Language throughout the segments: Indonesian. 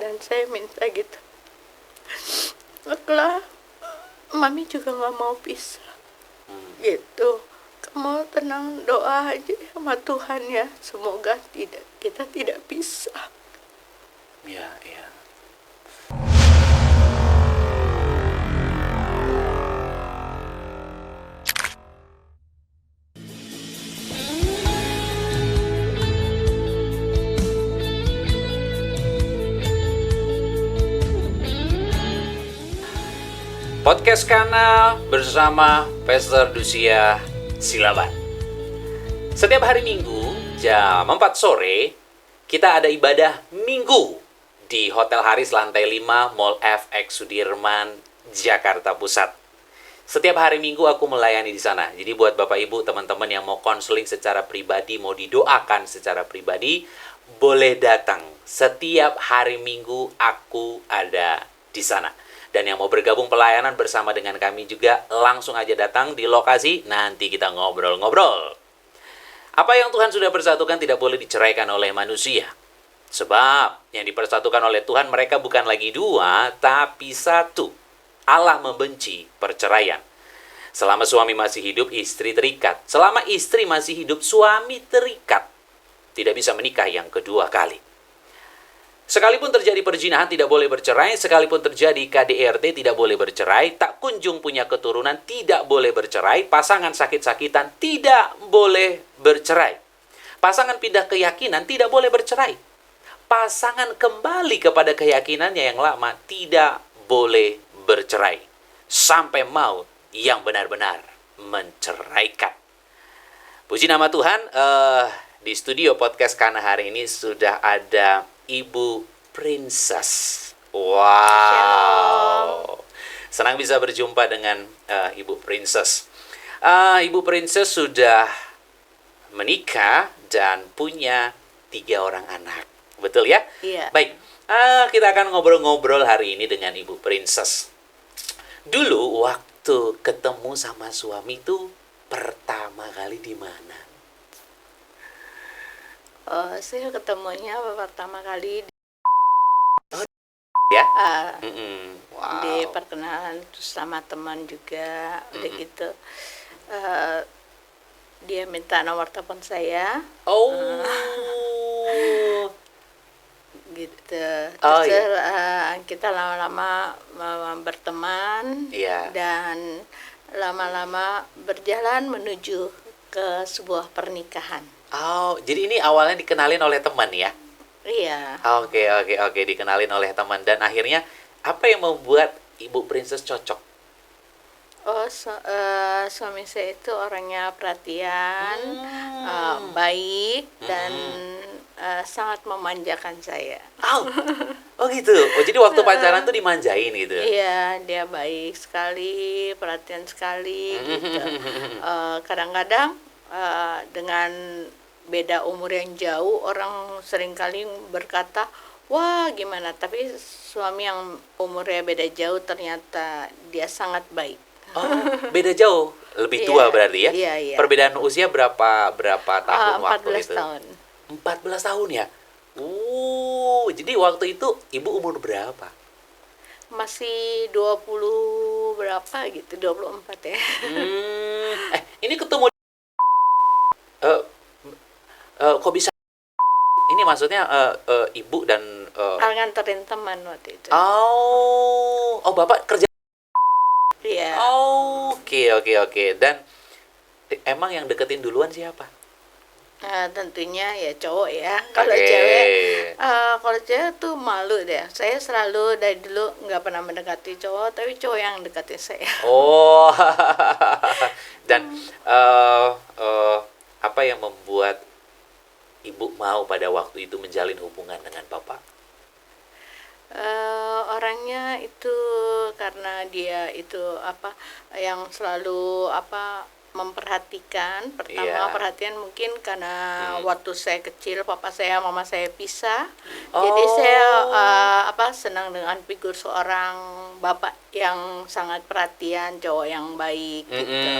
dan saya minta gitu. Setelah mami juga nggak mau pisah gitu. Kamu tenang, doa aja sama Tuhan ya, semoga kita tidak pisah. Ya, ya. Podcast Kana bersama Pastor Dusia Silaban. Setiap hari Minggu jam 4 sore kita ada ibadah Minggu di Hotel Haris lantai 5 Mall FX Sudirman, Jakarta Pusat. Setiap hari Minggu aku melayani di sana. Jadi buat Bapak Ibu, teman-teman yang mau konseling secara pribadi, mau didoakan secara pribadi, boleh datang. Setiap hari Minggu aku ada di sana. Dan yang mau bergabung pelayanan bersama dengan kami juga, langsung aja datang di lokasi, nanti kita ngobrol-ngobrol. Apa yang Tuhan sudah persatukan tidak boleh diceraikan oleh manusia. Sebab yang dipersatukan oleh Tuhan mereka bukan lagi dua, tapi satu. Allah membenci perceraian. Selama suami masih hidup, istri terikat. Selama istri masih hidup, suami terikat. Tidak bisa menikah yang kedua kali. Sekalipun terjadi perzinahan tidak boleh bercerai, sekalipun terjadi KDRT tidak boleh bercerai, tak kunjung punya keturunan tidak boleh bercerai, pasangan sakit-sakitan tidak boleh bercerai. Pasangan pindah keyakinan tidak boleh bercerai. Pasangan kembali kepada keyakinannya yang lama tidak boleh bercerai. Sampai maut yang benar-benar menceraikan. Puji nama Tuhan, di studio podcast Kana hari ini sudah ada Ibu Princess. Wow. Senang bisa berjumpa dengan Ibu Princess. Ibu Princess sudah menikah dan punya 3 orang anak. Betul ya? Iya. Baik, kita akan ngobrol-ngobrol hari ini dengan Ibu Princess. Dulu waktu ketemu sama suami itu pertama kali di mana? Saya ketemunya pertama kali Ya? Wow. Di perkenalan terus sama teman juga. Udah gitu dia minta nomor telepon saya. Gitu. Terus kita lama-lama berteman. Iya. Dan lama-lama berjalan menuju ke sebuah pernikahan. Jadi ini awalnya dikenalin oleh teman ya? Iya. Oke, dikenalin oleh teman. Dan akhirnya apa yang membuat Ibu Princess cocok? Suami saya itu orangnya perhatian, baik, dan sangat memanjakan saya. Gitu. Jadi waktu pacaran tuh dimanjain gitu? Iya, dia baik sekali, perhatian sekali gitu. Kadang-kadang dengan beda umur yang jauh, orang seringkali berkata, wah gimana, tapi suami yang umurnya beda jauh ternyata dia sangat baik. Beda jauh, lebih tua berarti ya? Iya. Perbedaan usia berapa tahun waktu 14 itu? tahun. 14 tahun ya? Jadi waktu itu ibu umur berapa? Masih 20 berapa gitu, 24 ya. Ini ketemu kok bisa? Ini maksudnya ibu dan nganterin teman waktu itu. Bapak kerja? Iya. Oke. Dan emang yang deketin duluan siapa? Tentunya ya cowok ya. Kalau cewek tuh malu deh. Saya selalu dari dulu nggak pernah mendekati cowok, tapi cowok yang deketin saya. Dan apa yang membuat ibu mau pada waktu itu menjalin hubungan dengan bapak? Orangnya itu karena dia itu yang selalu memperhatikan. Pertama perhatian mungkin karena waktu saya kecil papa saya mama saya pisah. Jadi saya senang dengan figur seorang bapak yang sangat perhatian, cowok yang baik gitu.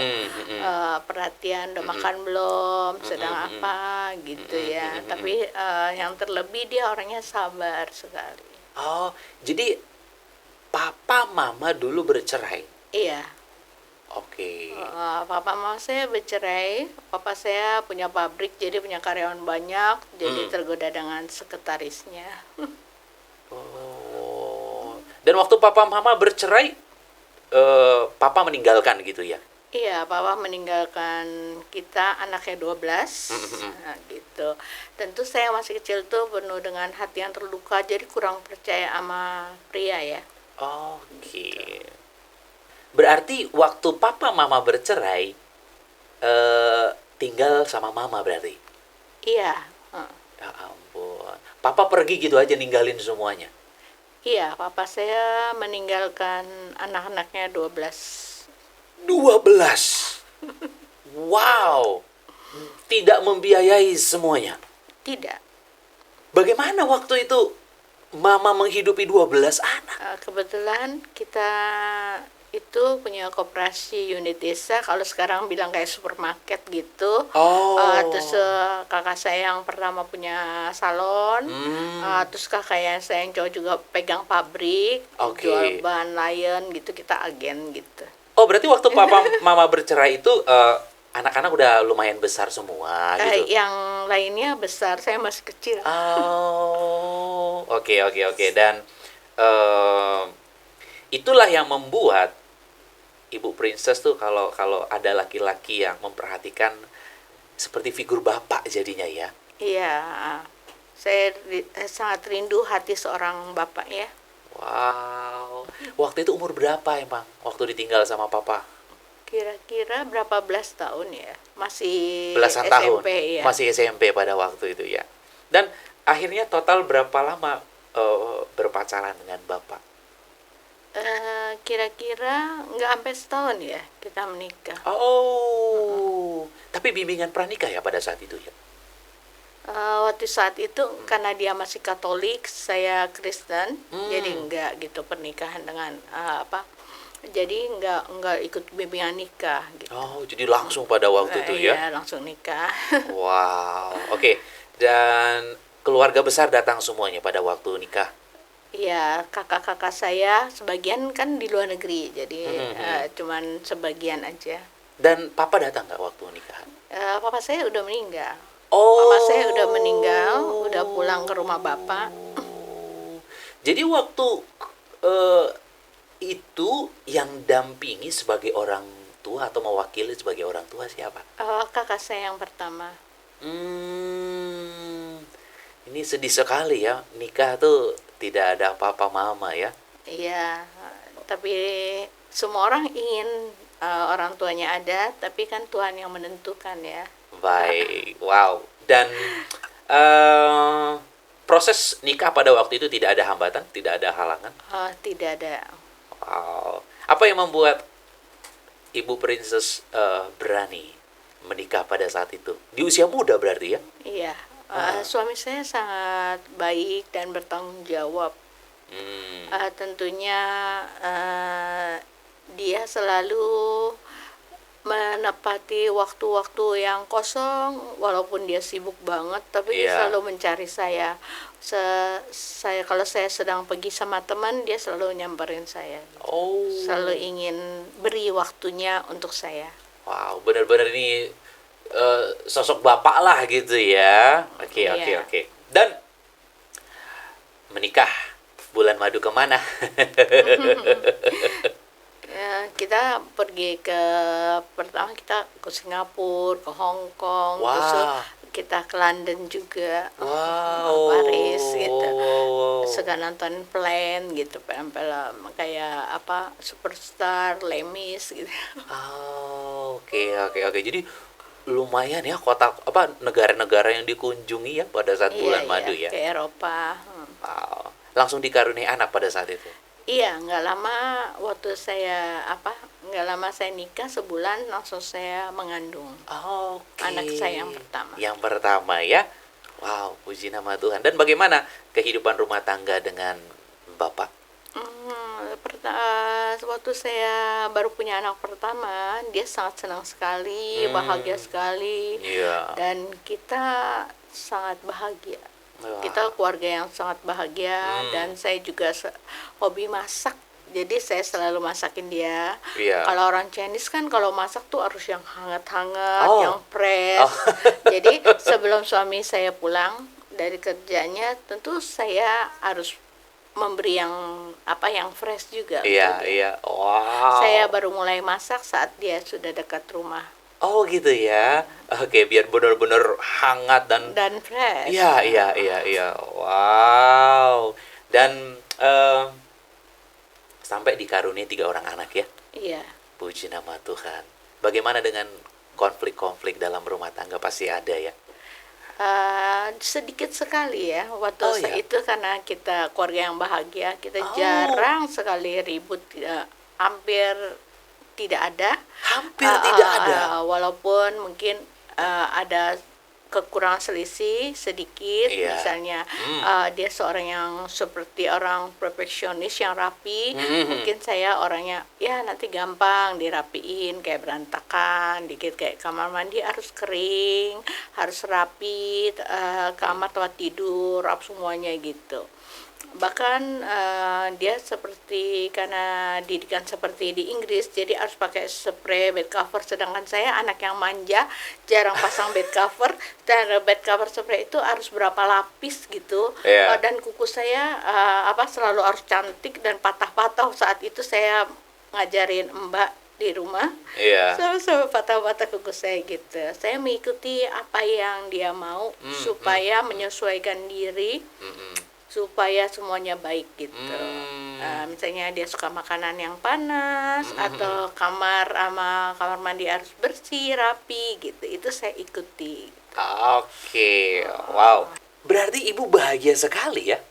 Perhatian udah makan belum, sedang apa gitu ya. Tapi yang terlebih dia orangnya sabar sekali. Oh, jadi papa mama dulu bercerai. Iya. Oke. Papa mama saya bercerai. Papa saya punya pabrik, jadi punya karyawan banyak, jadi Hmm. tergoda dengan sekretarisnya. Oh. Dan waktu papa mama bercerai, papa meninggalkan gitu ya? Iya, papa meninggalkan kita anaknya 12, nah, gitu. Tentu saya masih kecil tuh penuh dengan hati yang terluka, jadi kurang percaya sama pria ya. Oke. Berarti waktu papa mama bercerai, tinggal sama mama berarti? Iya, eh, Ya ampun. Papa pergi gitu aja ninggalin semuanya? iya, papa saya meninggalkan anak-anaknya 12. 12. Wow. Tidak membiayai semuanya. Tidak. Bagaimana waktu itu mama menghidupi 12 anak? Kebetulan kita itu punya koperasi unit desa, kalau sekarang bilang kayak supermarket gitu. Terus Oh. kakak saya yang pertama punya salon, terus kakak saya yang cowok juga pegang pabrik, Oke. jual ban Lion gitu, kita agen gitu. Oh, berarti waktu papa mama bercerai itu anak-anak udah lumayan besar semua gitu. Yang lainnya besar, saya masih kecil. Oh, oke oke oke. Dan eh, itulah yang membuat Ibu Princess tuh kalau kalau ada laki-laki yang memperhatikan seperti figur bapak jadinya ya. Iya, saya sangat rindu hati seorang bapak ya. Wow. Waktu itu umur berapa emang? Waktu ditinggal sama papa? Kira-kira berapa belas tahun ya? Masih Belasan tahun. SMP ya. Masih SMP pada waktu itu ya. Dan akhirnya total berapa lama berpacaran dengan bapak? Kira-kira nggak sampai setahun ya kita menikah. Oh, tapi bimbingan pranikah ya pada saat itu ya? Waktu saat itu karena dia masih Katolik, saya Kristen, jadi nggak gitu pernikahan dengan jadi nggak ikut bimbingan nikah gitu. Oh, jadi langsung pada waktu itu ya? Iya, langsung nikah. Wow, oke. Dan keluarga besar datang semuanya pada waktu nikah? Iya, kakak-kakak saya sebagian kan di luar negeri, jadi cuman sebagian aja. Dan papa datang nggak waktu nikahan? Papa saya udah meninggal. Oh. Mama saya udah meninggal, udah pulang ke rumah bapak. Jadi waktu eh, itu yang dampingi sebagai orang tua atau mewakili sebagai orang tua siapa? Kakak saya yang pertama. Ini sedih sekali ya, nikah tuh tidak ada papa mama ya. Iya, tapi semua orang ingin orang tuanya ada, tapi kan Tuhan yang menentukan ya. Baik, wow. Dan proses nikah pada waktu itu tidak ada hambatan, tidak ada halangan. Tidak ada. Wow. Apa yang membuat Ibu Princess berani menikah pada saat itu? Di usia muda berarti ya? Iya, suami saya sangat baik dan bertanggung jawab. Tentunya dia selalu menepati waktu-waktu yang kosong, walaupun dia sibuk banget, tapi dia selalu mencari saya. Saya kalau saya sedang pergi sama teman, dia selalu nyamperin saya. Oh. Selalu ingin beri waktunya untuk saya. Wow, benar-benar ini sosok bapak lah gitu ya. Oke, oke, Iya. oke. Dan menikah bulan madu kemana? Kita pergi pertama kita ke Singapura, ke Hong Kong, Wah. terus kita ke London juga, Wow. Paris gitu. Wow. Suka nonton film gitu, film-film kayak Superstar, Lemis gitu. Oh, oke, oke, oke. Jadi lumayan ya negara-negara yang dikunjungi ya pada saat bulan madu ya. Ke Eropa. Wow. Langsung dikaruniai anak pada saat itu. Iya, nggak lama nikah, sebulan langsung saya mengandung. Oke. Anak saya yang pertama. Yang pertama ya. Wow, puji nama Tuhan. Dan bagaimana kehidupan rumah tangga dengan Bapak? Waktu saya baru punya anak pertama, dia sangat senang sekali, bahagia sekali, Iya. dan kita sangat bahagia. Kita Wah. keluarga yang sangat bahagia, Hmm. dan saya juga hobi masak. Jadi saya selalu masakin dia. Iya. Kalau orang Chinese kan kalau masak tuh harus yang hangat-hangat, yang Oh. Oh. fresh. Jadi sebelum suami saya pulang dari kerjanya, tentu saya harus memberi yang yang fresh juga Iya, untuk dia. iya. Wow. Saya baru mulai masak saat dia sudah dekat rumah Oh gitu ya. Oke, biar benar-benar hangat dan dan fresh. iya, iya, iya, iya. Wow. Dan sampai dikaruniai 3 orang anak ya. Iya. Puji nama Tuhan. Bagaimana dengan konflik-konflik dalam rumah tangga, pasti ada ya? Sedikit sekali ya waktu Oh ya. itu, karena kita keluarga yang bahagia, kita Oh, jarang sekali ribut, hampir tidak ada. hampir tidak ada. Walaupun mungkin ada kekurangan selisih sedikit, Iya. misalnya Hmm. dia seorang yang seperti orang perfeksionis yang rapi, Mhm. mungkin saya orangnya ya nanti gampang dirapiin, kayak berantakan dikit, kayak kamar mandi harus kering, harus rapi, kamar tempat tidur, semuanya gitu. Bahkan dia seperti, karena didikan seperti di Inggris, jadi harus pakai spray bed cover, sedangkan saya anak yang manja, jarang pasang bed cover, dan bed cover spray itu harus berapa lapis gitu. Iya. Dan kuku saya selalu harus cantik dan patah-patah. Saat itu saya ngajarin Mbak di rumah, Iya. sama patah-patah kuku saya gitu. Saya mengikuti apa yang dia mau, supaya menyesuaikan diri, Mm-mm. supaya semuanya baik gitu. Hmm. Misalnya dia suka makanan yang panas, atau kamar mandi harus bersih, rapi gitu. Itu saya ikuti. Oke, wow. Berarti ibu bahagia sekali ya?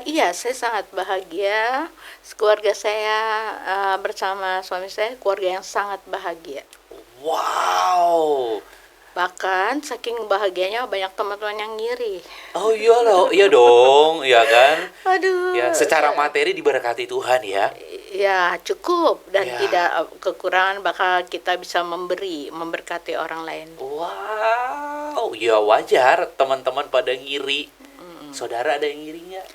Iya, saya sangat bahagia. Keluarga saya, bersama suami saya, keluarga yang sangat bahagia. Wow. Bahkan saking bahagianya banyak teman-teman yang ngiri. Oh iya loh, iya dong, iya kan? Aduh, Ya, secara materi diberkati Tuhan ya. ya cukup, dan Ya. tidak kekurangan, bakal kita bisa memberkati orang lain. Wow, ya wajar teman-teman pada ngiri. Saudara ada yang ngiri nggak?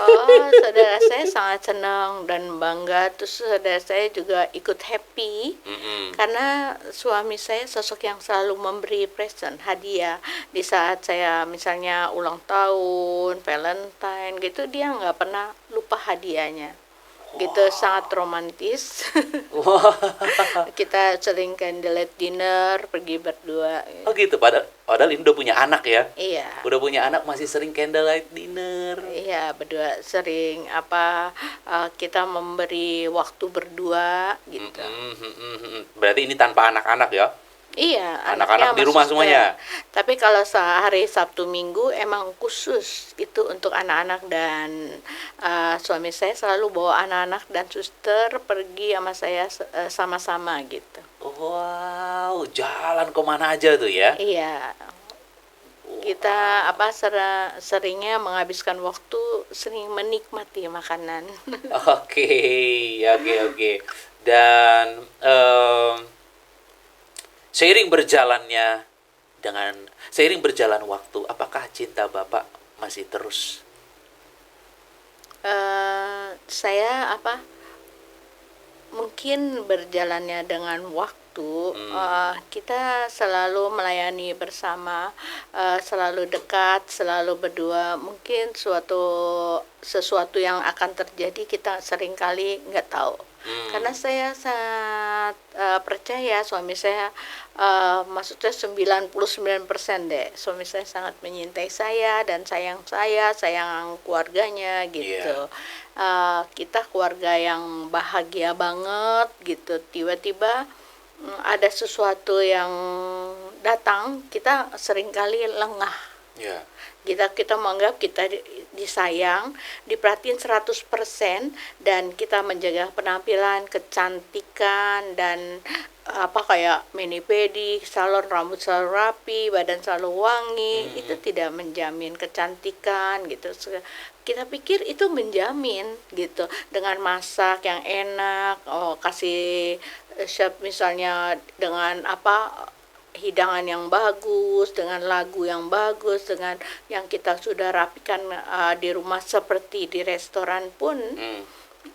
Oh, saudara saya sangat senang dan bangga. Terus saudara saya juga ikut happy, Mm-mm. karena suami saya sosok yang selalu memberi present, hadiah. Di saat saya misalnya ulang tahun, Valentine gitu, dia nggak pernah lupa hadiahnya. Gitu, sangat romantis. Wah, Kita sering candlelight dinner, pergi berdua. oh gitu. Padahal ini udah punya anak ya. Iya. Udah punya anak masih sering candlelight dinner. Iya, berdua sering kita memberi waktu berdua gitu. Berarti ini tanpa anak-anak ya? Iya, Anak-anak di anaknya rumah masih semuanya? Tapi kalau sehari Sabtu Minggu emang khusus itu untuk anak-anak, dan suami saya selalu bawa anak-anak dan suster pergi sama saya, sama-sama gitu. Wow, jalan kemana aja tuh ya? Iya, kita seringnya menghabiskan waktu, sering menikmati makanan. Oke, oke, oke. Dan seiring berjalan waktu, apakah cinta Bapak masih terus? Saya mungkin berjalannya dengan waktu, kita selalu melayani bersama, selalu dekat, selalu berdua. Mungkin sesuatu yang akan terjadi kita seringkali nggak tahu. Karena saya sangat percaya suami saya, maksudnya 99% deh, suami saya sangat menyintai saya dan sayang keluarganya gitu. Kita keluarga yang bahagia banget gitu. Tiba-tiba ada sesuatu yang datang, kita seringkali lengah. Ya. Kita menganggap kita disayang, diperhatiin 100%, dan kita menjaga penampilan, kecantikan, dan kayak mani pedi, salon rambut selalu rapi, badan selalu wangi. Itu tidak menjamin kecantikan gitu. Kita pikir itu menjamin gitu, dengan masak yang enak, kasih chef misalnya dengan hidangan yang bagus, dengan lagu yang bagus, dengan yang kita sudah rapikan di rumah seperti di restoran pun,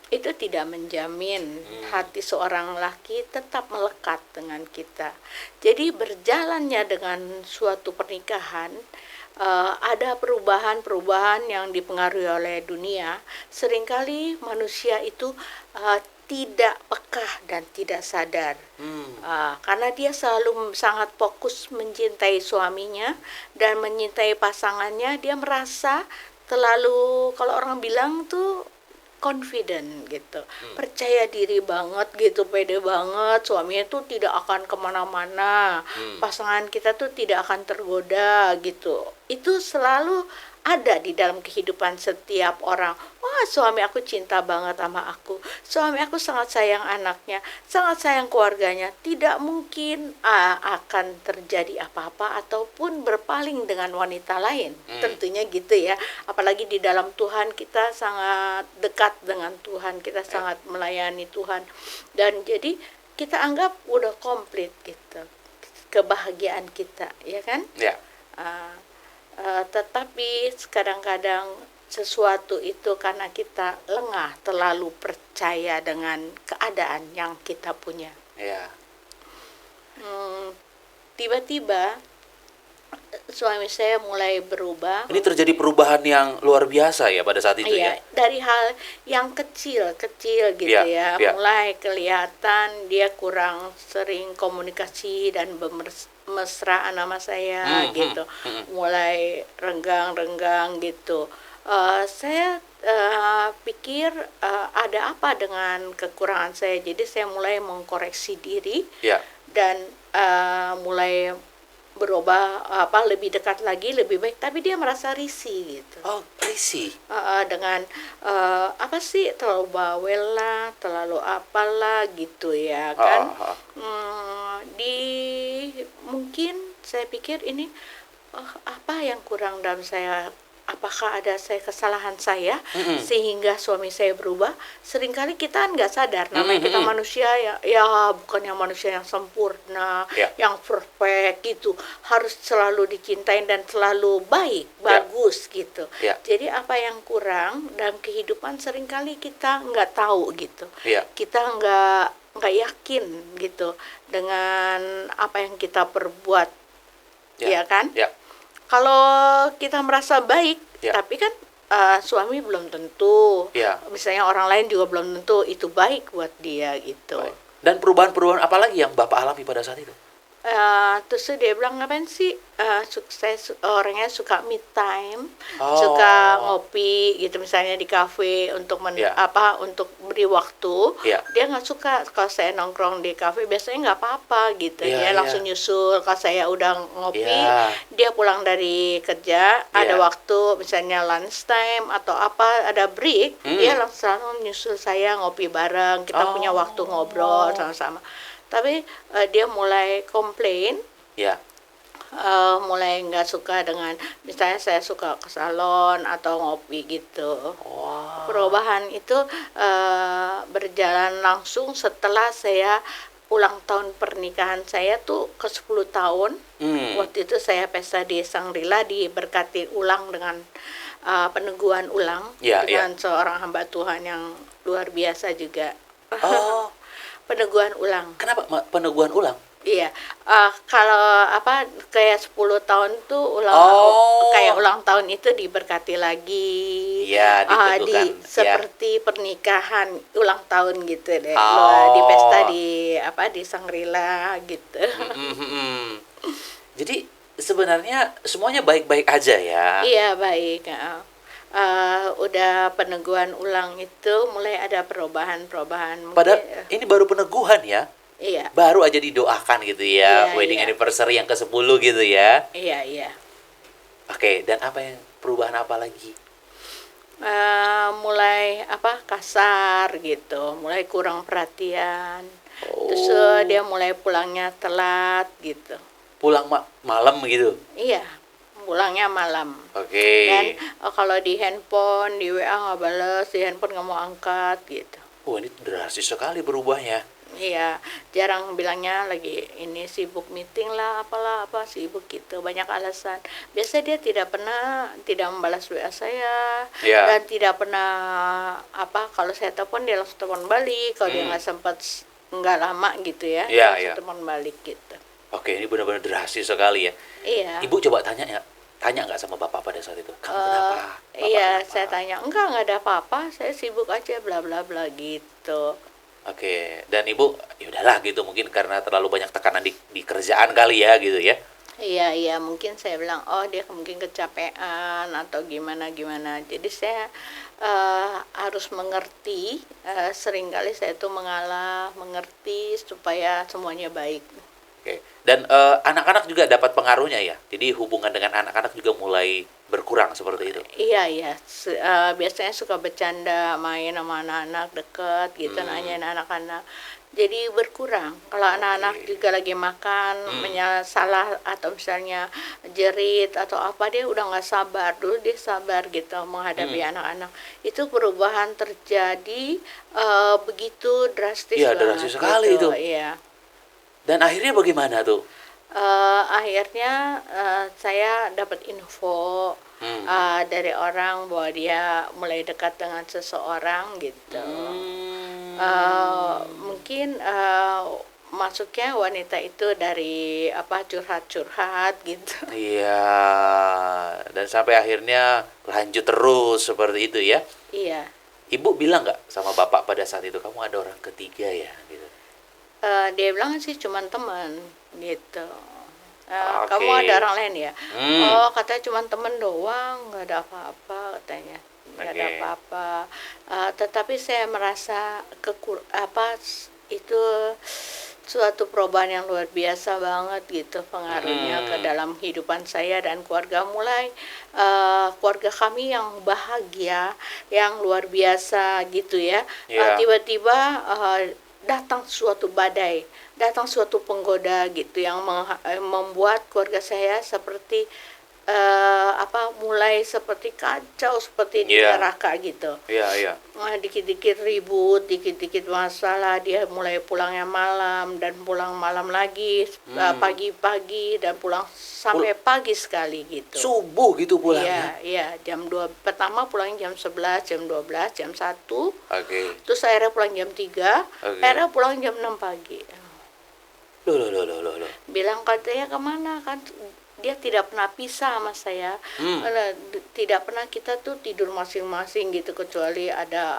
itu tidak menjamin hati seorang laki tetap melekat dengan kita. Jadi berjalannya dengan suatu pernikahan, ada perubahan-perubahan yang dipengaruhi oleh dunia. Seringkali manusia itu tidak peka dan tidak sadar, karena dia selalu sangat fokus mencintai suaminya dan mencintai pasangannya. Dia merasa terlalu, kalau orang bilang tuh confident gitu, percaya diri banget gitu, pede banget, suaminya tuh tidak akan kemana-mana, pasangan kita tuh tidak akan tergoda gitu. Itu selalu ada di dalam kehidupan setiap orang. Wah, suami aku cinta banget sama aku, suami aku sangat sayang anaknya, sangat sayang keluarganya, tidak mungkin akan terjadi apa-apa ataupun berpaling dengan wanita lain. Tentunya gitu ya, apalagi di dalam Tuhan, kita sangat dekat dengan Tuhan, kita sangat melayani Tuhan, dan jadi kita anggap udah komplit gitu kebahagiaan kita, ya kan? Tetapi kadang-kadang sesuatu itu karena kita lengah, terlalu percaya dengan keadaan yang kita punya. Tiba-tiba suami saya mulai berubah. Ini terjadi perubahan yang luar biasa ya pada saat itu ya? Dari hal yang kecil-kecil gitu mulai kelihatan dia kurang sering komunikasi dan mesraan sama saya gitu. Mulai renggang-renggang gitu. Saya pikir ada apa dengan kekurangan saya. Jadi saya mulai mengkoreksi diri dan mulai berubah lebih dekat lagi, lebih baik, tapi dia merasa risih gitu. Risih dengan apa sih, terlalu bawel lah, terlalu apalah gitu ya kan. Mungkin saya pikir ini apa yang kurang dalam saya, apakah ada kesalahan saya sehingga suami saya berubah. Seringkali kita nggak sadar, namanya kita manusia ya bukan yang manusia yang sempurna, yang perfect gitu, harus selalu dicintain dan selalu baik, bagus gitu. Jadi apa yang kurang dalam kehidupan seringkali kita nggak tahu gitu. Kita nggak yakin gitu dengan apa yang kita perbuat, ya kan? Kalau kita merasa baik, tapi kan suami belum tentu, misalnya orang lain juga belum tentu itu baik buat dia gitu. Dan perubahan-perubahan apa lagi yang Bapak alami pada saat itu? Terus dia bilang, ngapain sih, saya orangnya suka me time, suka ngopi gitu, misalnya di kafe untuk untuk beri waktu. Dia nggak suka kalau saya nongkrong di kafe, biasanya nggak apa-apa gitu. Dia langsung nyusul kalau saya udah ngopi. Dia pulang dari kerja, ada waktu misalnya lunch time atau apa, ada break, dia langsung nyusul saya ngopi bareng, kita punya waktu ngobrol sama-sama. Tapi dia mulai komplain, mulai nggak suka dengan, misalnya saya suka ke salon atau ngopi gitu. Perubahan itu berjalan langsung setelah saya ulang tahun pernikahan saya tuh ke 10 tahun. Waktu itu saya pesta di Shangri-La, diberkati ulang dengan peneguhan ulang dengan seorang hamba Tuhan yang luar biasa juga. Peneguhan ulang. Kenapa peneguhan ulang? Iya, kalau kayak 10 tahun tuh kayak ulang tahun itu diberkati lagi. Seperti pernikahan ulang tahun gitu deh. Di pesta di Shangri-La gitu. Jadi sebenarnya semuanya baik-baik aja ya? Iya, baik. Udah peneguhan ulang itu mulai ada perubahan-perubahan. Padahal ini baru peneguhan ya? Iya. Baru aja didoakan gitu ya, wedding anniversary yang ke-10 gitu ya? Iya. Oke, dan perubahan apa lagi? Mulai kasar gitu, mulai kurang perhatian. Terus dia mulai pulangnya telat gitu. Pulang malam gitu? Iya, pulangnya malam. Dan kalau di handphone, di WA nggak balas, di handphone nggak mau angkat gitu. Ini drastis sekali berubahnya. Iya, jarang bilangnya lagi ini sibuk meeting lah, apalah, apa sibuk gitu, banyak alasan. Biasa dia tidak membalas WA saya Ya. dan tidak pernah apa kalau saya telepon dia langsung telepon balik, kalau dia Hmm. nggak sempat nggak lama gitu ya, dia Ya, langsung ya. telepon balik gitu. Oke, ini benar-benar drastis sekali ya. Iya. Ibu coba tanya ya, tanya nggak sama bapak pada saat itu? Kamu eh kenapa? Bapak iya, kenapa? saya tanya, enggak ada apa-apa, saya sibuk aja bla bla bla gitu. Oke, dan ibu ya udahlah gitu mungkin karena terlalu banyak tekanan di kerjaan kali ya gitu ya. Iya, iya, mungkin saya bilang, oh dia mungkin kecapean atau gimana-gimana. Jadi saya harus mengerti, seringkali saya tuh mengalah, mengerti supaya semuanya baik. Oke. Dan anak-anak juga dapat pengaruhnya ya. Jadi hubungan dengan anak-anak juga mulai berkurang seperti itu. Iya, iya, biasanya suka bercanda, main sama anak-anak deket gitu, nanyain anak-anak. Jadi berkurang. Kalau anak-anak Oke. juga lagi makan, salah atau misalnya jerit atau apa, dia udah nggak sabar. Dulu dia sabar gitu menghadapi anak-anak. Itu perubahan terjadi begitu drastis Iya, banget drastis sekali gitu. itu. Iya. Dan akhirnya bagaimana tuh? Akhirnya saya dapat info dari orang bahwa dia mulai dekat dengan seseorang gitu. Mungkin masuknya wanita itu dari apa curhat-curhat gitu. Iya, dan sampai akhirnya lanjut terus seperti itu ya. Iya. Ibu bilang nggak sama bapak pada saat itu, kamu ada orang ketiga ya gitu? Dia bilang sih cuman teman gitu. Kamu Oke. ada orang lain ya? Hmm. Oh, katanya cuman temen doang, nggak ada apa-apa katanya. Nggak ada Oke. apa-apa. Tetapi saya merasa itu suatu perubahan yang luar biasa banget gitu pengaruhnya ke dalam kehidupan saya dan keluarga. Mulai keluarga kami yang bahagia, yang luar biasa gitu ya. Iya. Tiba-tiba datang suatu badai, datang suatu penggoda gitu yang membuat keluarga saya seperti mulai seperti kacau, seperti di Iya. neraka gitu. Iya, iya. Dikit-dikit ribut, dikit-dikit masalah, dia mulai pulangnya malam dan pulang malam lagi, pagi-pagi dan pulang sampai pagi sekali gitu. Subuh gitu Iya, pulangnya. iya, jam 2 pertama pulangnya jam 11, jam 12, jam 1. Oke. Terus akhirnya pulang jam 3, Oke. akhirnya pulang jam 6 pagi. Loh, loh, loh, loh, loh, loh. Bilang katanya kemana kan, dia tidak pernah pisah sama saya. Tidak pernah kita tuh tidur masing-masing gitu, kecuali ada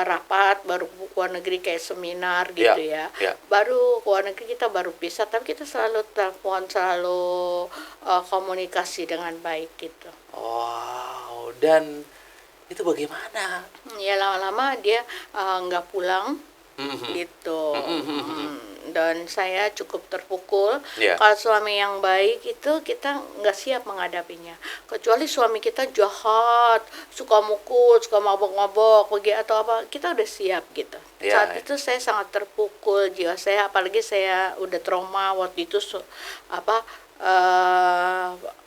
rapat baru ke luar negeri kayak seminar gitu ya. Ya. Baru ke luar negeri kita baru pisah, tapi kita selalu telepon, selalu komunikasi dengan baik gitu. Wow, dan itu bagaimana? Ya lama-lama dia nggak pulang gitu. Dan saya cukup terpukul. Iya. Kalau suami yang baik itu kita nggak siap menghadapinya, kecuali suami kita jahat, suka mukul, suka mabok-mabok atau apa, kita udah siap gitu. Iya. Saat itu saya sangat terpukul jiwa saya, apalagi saya udah trauma waktu itu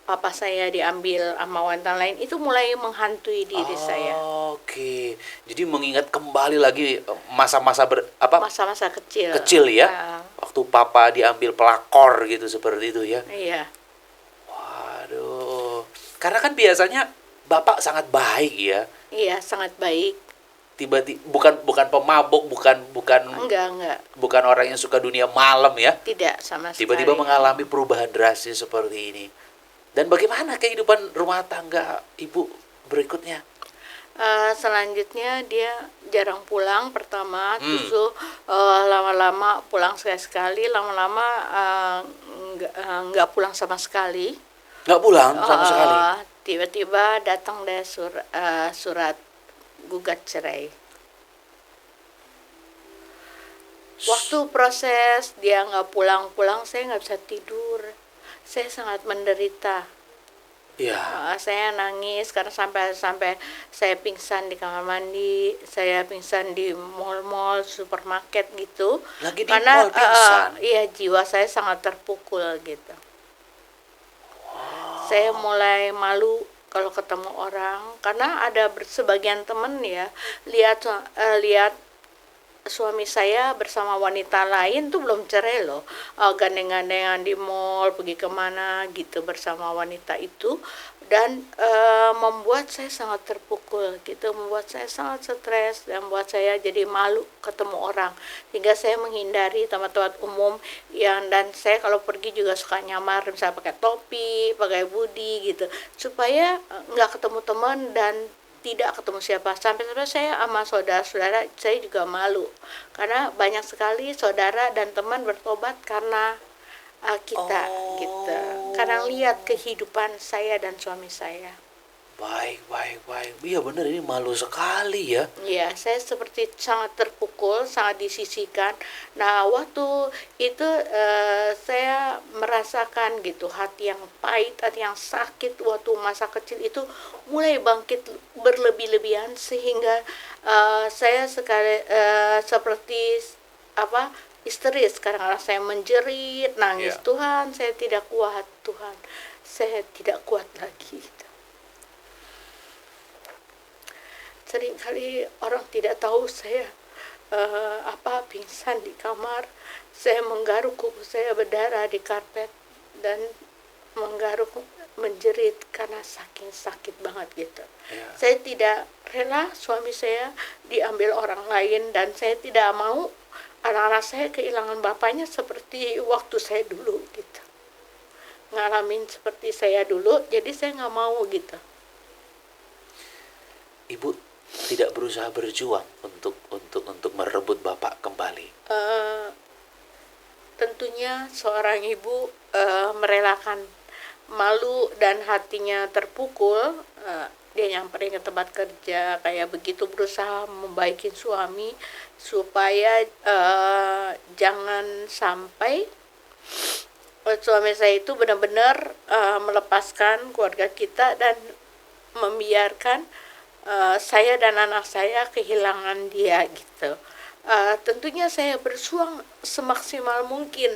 papa saya diambil sama wanita lain, itu mulai menghantui diri saya. Oke, jadi mengingat kembali lagi masa-masa Masa-masa kecil. kecil ya, waktu papa diambil pelakor gitu seperti itu ya. Iya. Waduh, karena kan biasanya bapak sangat baik ya. Iya, sangat baik. Tiba-tiba bukan pemabuk, bukan Enggak. bukan orang yang suka dunia malam ya. Tidak sama sekali. Tiba-tiba mengalami perubahan drastis seperti ini. Dan bagaimana kehidupan rumah tangga ibu berikutnya? Selanjutnya dia jarang pulang pertama, terus lama-lama pulang sekali-sekali, lama-lama nggak pulang sama sekali. Nggak pulang sama sekali? Tiba-tiba datang deh surat gugat cerai. Waktu proses dia nggak pulang-pulang, saya nggak bisa tidur. Saya sangat menderita. Iya. Saya nangis karena sampai saya pingsan di kamar mandi, saya pingsan di mall-mall, supermarket gitu. Lagi di Karena mall pingsan? iya, jiwa saya sangat terpukul gitu. Saya mulai malu kalau ketemu orang, karena ada sebagian temen ya lihat suami saya bersama wanita lain tuh belum cerai loh. Gandeng-gandengan di mall, pergi kemana gitu bersama wanita itu, dan membuat saya sangat terpukul gitu, membuat saya sangat stres dan membuat saya jadi malu ketemu orang, sehingga saya menghindari tempat-tempat umum dan saya kalau pergi juga suka nyamar, misalnya pakai topi, pakai hoodie gitu, supaya nggak ketemu teman dan tidak ketemu siapa. Sampai-sampai saya sama saudara-saudara saya juga malu karena banyak sekali saudara dan teman bertobat karena kita gitu, karena lihat kehidupan saya dan suami saya. Baik. Iya benar, ini malu sekali ya. Ya, saya seperti sangat terpukul, sangat disisihkan. Nah, waktu itu saya merasakan gitu hati yang pahit, hati yang sakit waktu masa kecil itu mulai bangkit berlebih-lebihan, sehingga saya sekali seperti apa histeris. Kadang-kadang saya menjerit, nangis, Iya. Tuhan, saya tidak kuat, Tuhan, saya tidak kuat lagi. Seringkali orang tidak tahu saya pingsan di kamar. Saya menggaruk, kuku saya berdarah di karpet dan menggaruk, menjerit karena saking sakit banget gitu. Ya. Saya tidak rela suami saya diambil orang lain, dan saya tidak mau anak-anak saya kehilangan bapaknya seperti waktu saya dulu gitu. Ngalamin seperti saya dulu, jadi saya nggak mau gitu. Ibu tidak berusaha berjuang untuk merebut bapak kembali. Tentunya seorang ibu merelakan malu dan hatinya terpukul, dia nyamperin ke tempat kerja kayak begitu, berusaha membaikin suami supaya jangan sampai suami saya itu benar-benar melepaskan keluarga kita dan membiarkan saya dan anak saya kehilangan dia gitu. Tentunya saya berjuang semaksimal mungkin.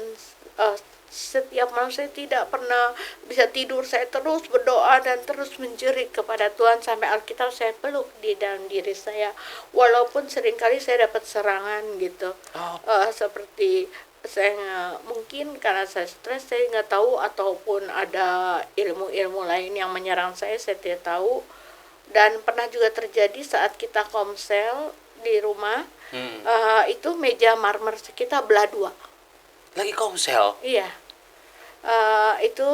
Setiap malam saya tidak pernah bisa tidur, saya terus berdoa dan terus menjerit kepada Tuhan, sampai Alkitab saya peluk di dalam diri saya, walaupun seringkali saya dapat serangan gitu. Seperti saya mungkin karena saya stres, saya nggak tahu, ataupun ada ilmu-ilmu lain yang menyerang saya tidak tahu. Dan pernah juga terjadi saat kita komsel di rumah, itu meja marmer kita belah dua. Lagi komsel? Iya, itu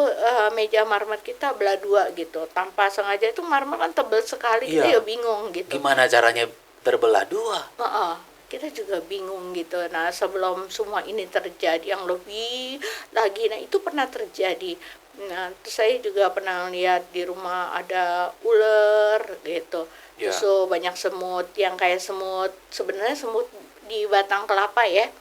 meja marmer kita belah dua gitu, tanpa sengaja. Itu marmer kan tebal sekali, kita ya bingung gitu. Gimana caranya terbelah dua? Kita juga bingung gitu. Nah, sebelum semua ini terjadi yang lebih lagi, nah itu pernah terjadi. Nah, saya juga pernah lihat di rumah ada ular gitu. Terus banyak semut yang kayak semut, sebenarnya semut di batang kelapa ya.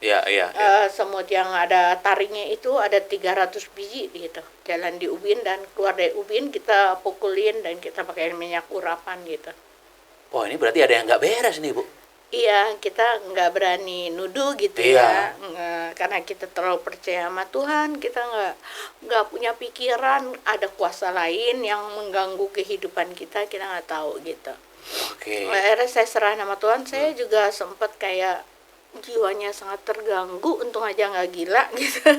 Semut yang ada taringnya itu ada 300 biji gitu. Jalan di ubin dan keluar dari ubin kita pukulin dan kita pakai minyak urapan gitu. Wah, ini berarti ada yang nggak beres nih, Bu. Iya, kita nggak berani nuduh gitu ya, karena kita terlalu percaya sama Tuhan. Kita nggak punya pikiran ada kuasa lain yang mengganggu kehidupan kita nggak tahu gitu. Akhirnya saya serah sama Tuhan. Saya juga sempat kayak jiwanya sangat terganggu, untung aja nggak gila gitu.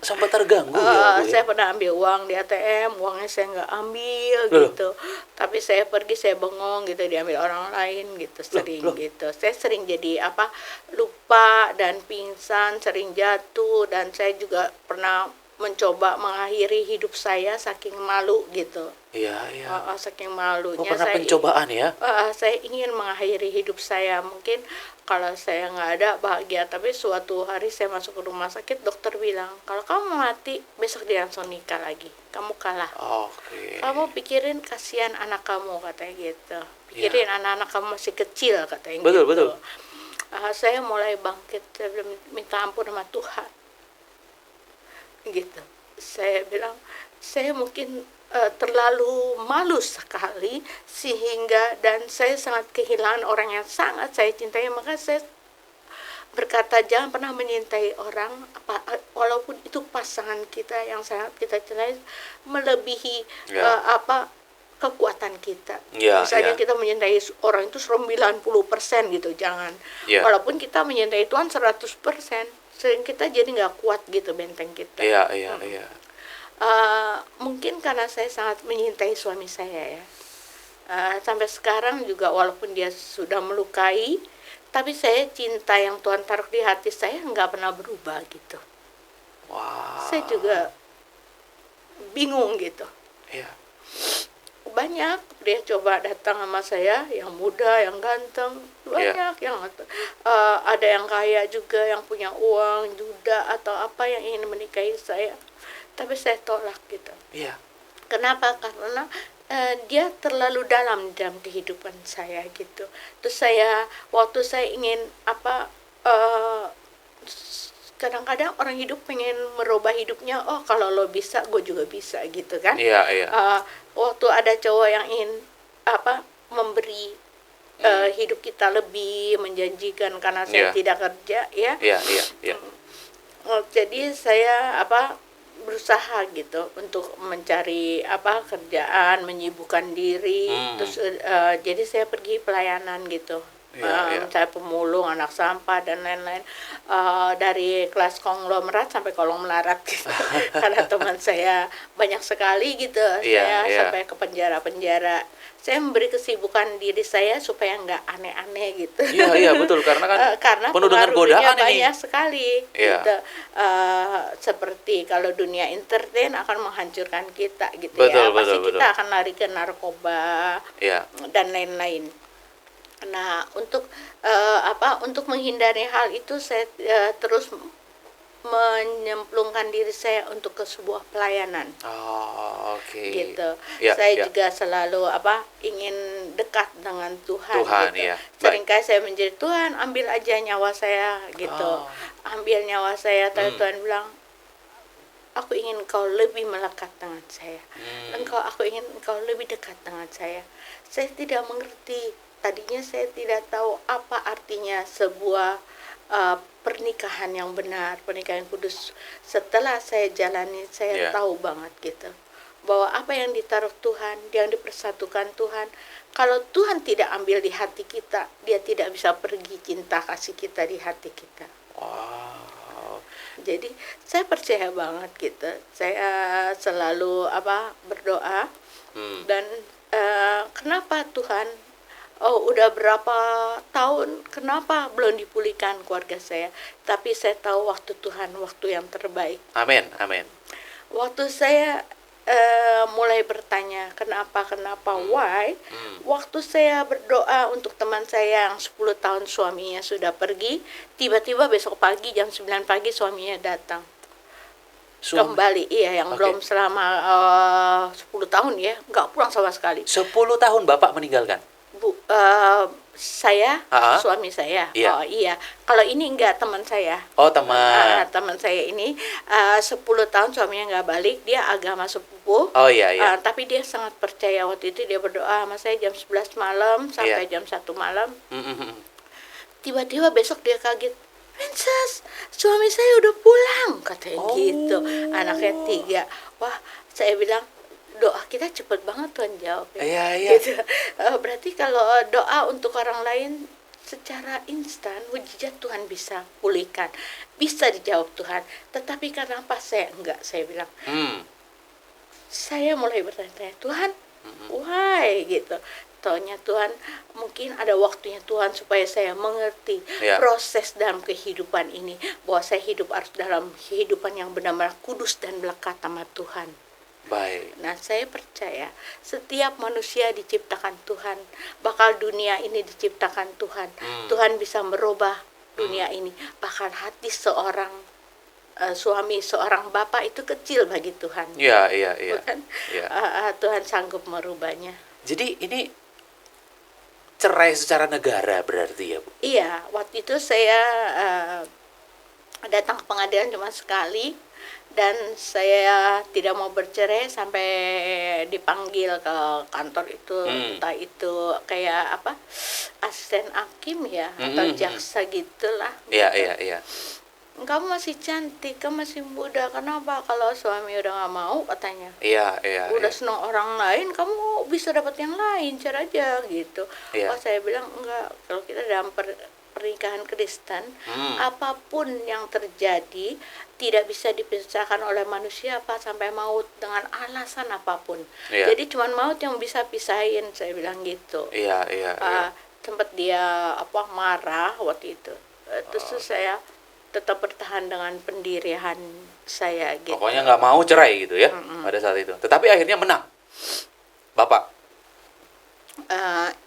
Sempat terganggu ya, Bu, ya? Saya pernah ambil uang di ATM, uangnya saya nggak ambil gitu. Tapi saya pergi, saya bengong gitu, diambil orang lain gitu, sering gitu. Saya sering jadi lupa dan pingsan, sering jatuh, dan saya juga pernah mencoba mengakhiri hidup saya saking malu gitu. Saking malunya. Pernah pencobaan ya? Saya ingin mengakhiri hidup saya, mungkin kalau saya nggak ada bahagia. Tapi suatu hari saya masuk ke rumah sakit, dokter bilang kalau kamu mati besok dia langsung nikah lagi, kamu kalah. Kamu pikirin kasihan anak kamu, katanya gitu. Pikirin anak-anak kamu masih kecil, katanya gitu. Betul. Saya mulai bangkit, saya minta ampun sama Tuhan gitu. Saya bilang saya mungkin terlalu malu sekali, sehingga dan saya sangat kehilangan orang yang sangat saya cintai. Maka saya berkata jangan pernah menyintai orang walaupun itu pasangan kita yang sangat kita cintai melebihi kekuatan kita. Iya, Misalnya iya. kita menyintai orang itu 90% gitu, jangan. Iya. Walaupun kita menyintai Tuhan 100%, sehingga kita jadi nggak kuat gitu benteng kita. Iya, iya, iya. Mungkin karena saya sangat menyintai suami saya ya. Sampai sekarang juga walaupun dia sudah melukai, tapi saya cinta yang Tuhan taruh di hati saya nggak pernah berubah gitu. Wah. Saya juga bingung gitu. Iya. Banyak dia coba datang sama saya, yang muda, yang ganteng, banyak yang ada yang kaya juga, yang punya uang, duda atau apa yang ingin menikahi saya, tapi saya tolak gitu. Iya. Kenapa? Karena dia terlalu dalam kehidupan saya gitu. Terus waktu saya ingin kadang-kadang orang hidup pengen merubah hidupnya, oh kalau lo bisa gue juga bisa gitu kan. Iya, iya. Waktu ada cowok yang ingin memberi hidup kita lebih menjanjikan karena saya tidak kerja ya. Iya, iya, iya. Jadi saya berusaha gitu untuk mencari kerjaan, menyibukkan diri. Terus jadi saya pergi pelayanan gitu. Saya pemulung, anak sampah dan lain-lain, dari kelas konglomerat sampai kolong melarat gitu. Karena teman saya banyak sekali gitu. Saya sampai ke penjara-penjara. Saya memberi kesibukan diri saya supaya nggak aneh-aneh gitu. Iya, betul, karena kan karena penuh dengan godaan banyak ini. sekali gitu. Seperti kalau dunia entertain akan menghancurkan kita gitu. Pasti kita akan lari ke narkoba dan lain-lain. Nah, untuk menghindari hal itu saya terus menyemplungkan diri saya untuk ke sebuah pelayanan. Oke. Gitu. Saya juga selalu ingin dekat dengan Tuhan gitu. Iya. Seringkali saya menjadi, Tuhan ambil aja nyawa saya gitu. Ambil nyawa saya, tapi Tuhan bilang, aku ingin engkau lebih melekat dengan saya. Aku ingin engkau lebih dekat dengan saya. Saya tidak mengerti. Tadinya saya tidak tahu apa artinya sebuah pernikahan yang benar, pernikahan kudus. Setelah saya jalani, saya tahu banget gitu. Bahwa apa yang ditaruh Tuhan, yang dipersatukan Tuhan, kalau Tuhan tidak ambil di hati kita, dia tidak bisa pergi cinta kasih kita di hati kita. Wow. Jadi saya percaya banget gitu. Saya selalu berdoa dan kenapa Tuhan udah berapa tahun, kenapa belum dipulihkan keluarga saya? Tapi saya tahu waktu Tuhan, waktu yang terbaik. Amin, amin. Waktu saya mulai bertanya, kenapa, why? Waktu saya berdoa untuk teman saya yang 10 tahun suaminya sudah pergi, tiba-tiba besok pagi jam 9 pagi suaminya datang. Kembali, yang belum selama 10 tahun ya, nggak pulang sama sekali. 10 tahun Bapak meninggalkan? Saya, suami saya. Iya. Oh iya, kalau ini enggak teman saya. Oh, teman. Teman saya ini 10 tahun suaminya nggak balik, dia agama sepupu. Oh iya, iya. Tapi dia sangat percaya. Waktu itu dia berdoa sama saya jam 11 malam sampai jam 1 malam. Tiba-tiba besok dia kaget, Princess, suami saya udah pulang, katanya gitu. Anaknya 3. Wah, saya bilang, doa kita cepet banget Tuhan jawab ya. Iya. Gitu. Berarti kalau doa untuk orang lain secara instan, mujizat Tuhan bisa pulihkan, bisa dijawab Tuhan. Tetapi kenapa saya enggak? Saya bilang, saya mulai bertanya, Tuhan, why gitu. Taunya Tuhan, mungkin ada waktunya Tuhan supaya saya mengerti proses dalam kehidupan ini, bahwa saya hidup harus dalam kehidupan yang benar-benar kudus dan melekat sama Tuhan. Baik. Nah, saya percaya setiap manusia diciptakan Tuhan, bakal dunia ini diciptakan Tuhan. Tuhan bisa merubah dunia ini. Bahkan hati seorang suami, seorang bapak itu kecil bagi Tuhan. Iya. Bukan? Tuhan sanggup merubahnya. Jadi ini cerai secara negara berarti ya, Bu? Iya, waktu itu saya datang ke pengadilan cuma sekali. Dan saya tidak mau bercerai sampai dipanggil ke kantor itu, entah itu kayak asisten hakim ya, atau jaksa gitulah. Iya. kamu masih cantik, kamu masih muda, kenapa kalau suami udah nggak mau katanya, Iya, iya, udah iya. senang orang lain, kamu bisa dapat yang lain, cari aja gitu. Iya. Oh saya bilang enggak, kalau kita dalam pernikahan Kristen, apapun yang terjadi tidak bisa dipisahkan oleh manusia apa sampai maut dengan alasan apapun. Iya. Jadi cuman maut yang bisa pisahin, saya bilang gitu. Iya, iya, iya. Tempat dia marah waktu itu. Terus Oh. saya tetap bertahan dengan pendirian saya gitu. Pokoknya nggak mau cerai gitu ya pada saat itu. Tetapi akhirnya menang. Bapak.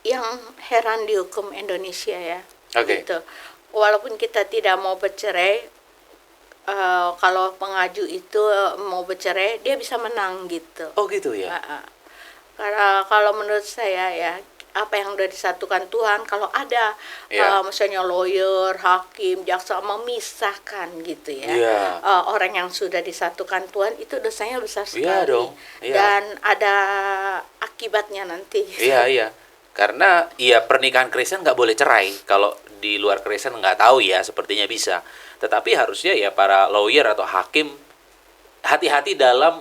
Yang heran di hukum Indonesia ya, Oke. gitu. Walaupun kita tidak mau bercerai, kalau pengaju itu mau bercerai, dia bisa menang gitu. Oh gitu ya. Karena kalau menurut saya ya, apa yang udah disatukan Tuhan, kalau ada Iya. misalnya lawyer, hakim, jaksa memisahkan gitu ya, Iya. orang yang sudah disatukan Tuhan itu dosanya besar sekali. Iya dong, iya. Dan ada akibatnya nanti. Iya, iya. Karena ya pernikahan Kristen nggak boleh cerai. Kalau di luar Kristen nggak tahu ya, sepertinya bisa. Tetapi harusnya ya para lawyer atau hakim hati-hati dalam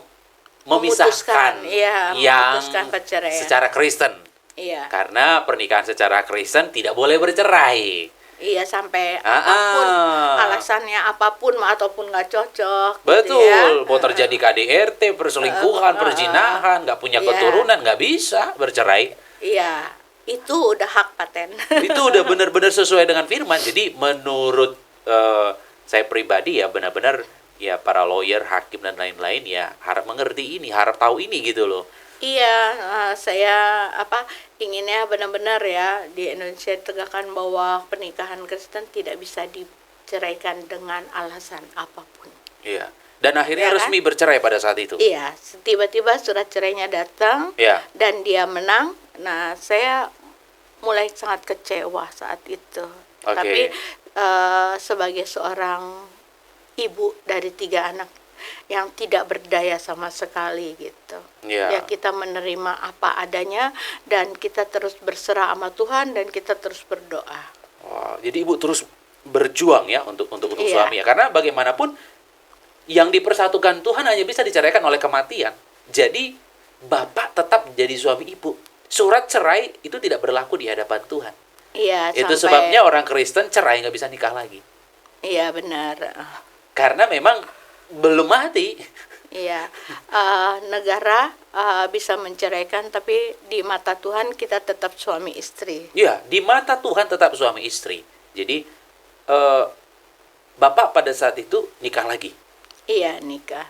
memisahkan yang memutuskan perceraian. secara Kristen. Iya. Karena pernikahan secara Kristen tidak boleh bercerai. Iya, sampai apapun alasannya apapun ataupun nggak cocok. Betul, gitu ya. mau terjadi KDRT, perselingkuhan, perzinahan, nggak punya Iya. keturunan, nggak bisa bercerai. Iya, itu udah hak paten. Itu udah benar-benar sesuai dengan firman. Jadi menurut saya pribadi ya benar-benar ya para lawyer, hakim dan lain-lain ya harap mengerti ini, harap tahu ini gitu loh. Iya, saya inginnya benar-benar ya di Indonesia tegakkan bahwa pernikahan Kristen tidak bisa diceraikan dengan alasan apapun. Iya. Dan akhirnya Ya kan? resmi bercerai pada saat itu. Iya, tiba-tiba surat cerainya datang Iya. dan dia menang. Nah, saya mulai sangat kecewa saat itu. Oke. Tapi sebagai seorang ibu dari 3 anak yang tidak berdaya sama sekali gitu. Iya. Ya kita menerima apa adanya dan kita terus berserah sama Tuhan dan kita terus berdoa. Wah, jadi ibu terus berjuang ya untuk Iya. suami ya. Karena bagaimanapun yang dipersatukan Tuhan hanya bisa diceraikan oleh kematian. Jadi bapak tetap jadi suami ibu. Surat cerai itu tidak berlaku di hadapan Tuhan. Iya, Itu sampai sebabnya orang Kristen cerai nggak bisa nikah lagi. iya benar. Karena memang belum mati. Iya, negara bisa menceraikan, tapi di mata Tuhan kita tetap suami istri. Ya, di mata Tuhan tetap suami istri. Jadi bapak pada saat itu nikah lagi. Iya, nikah.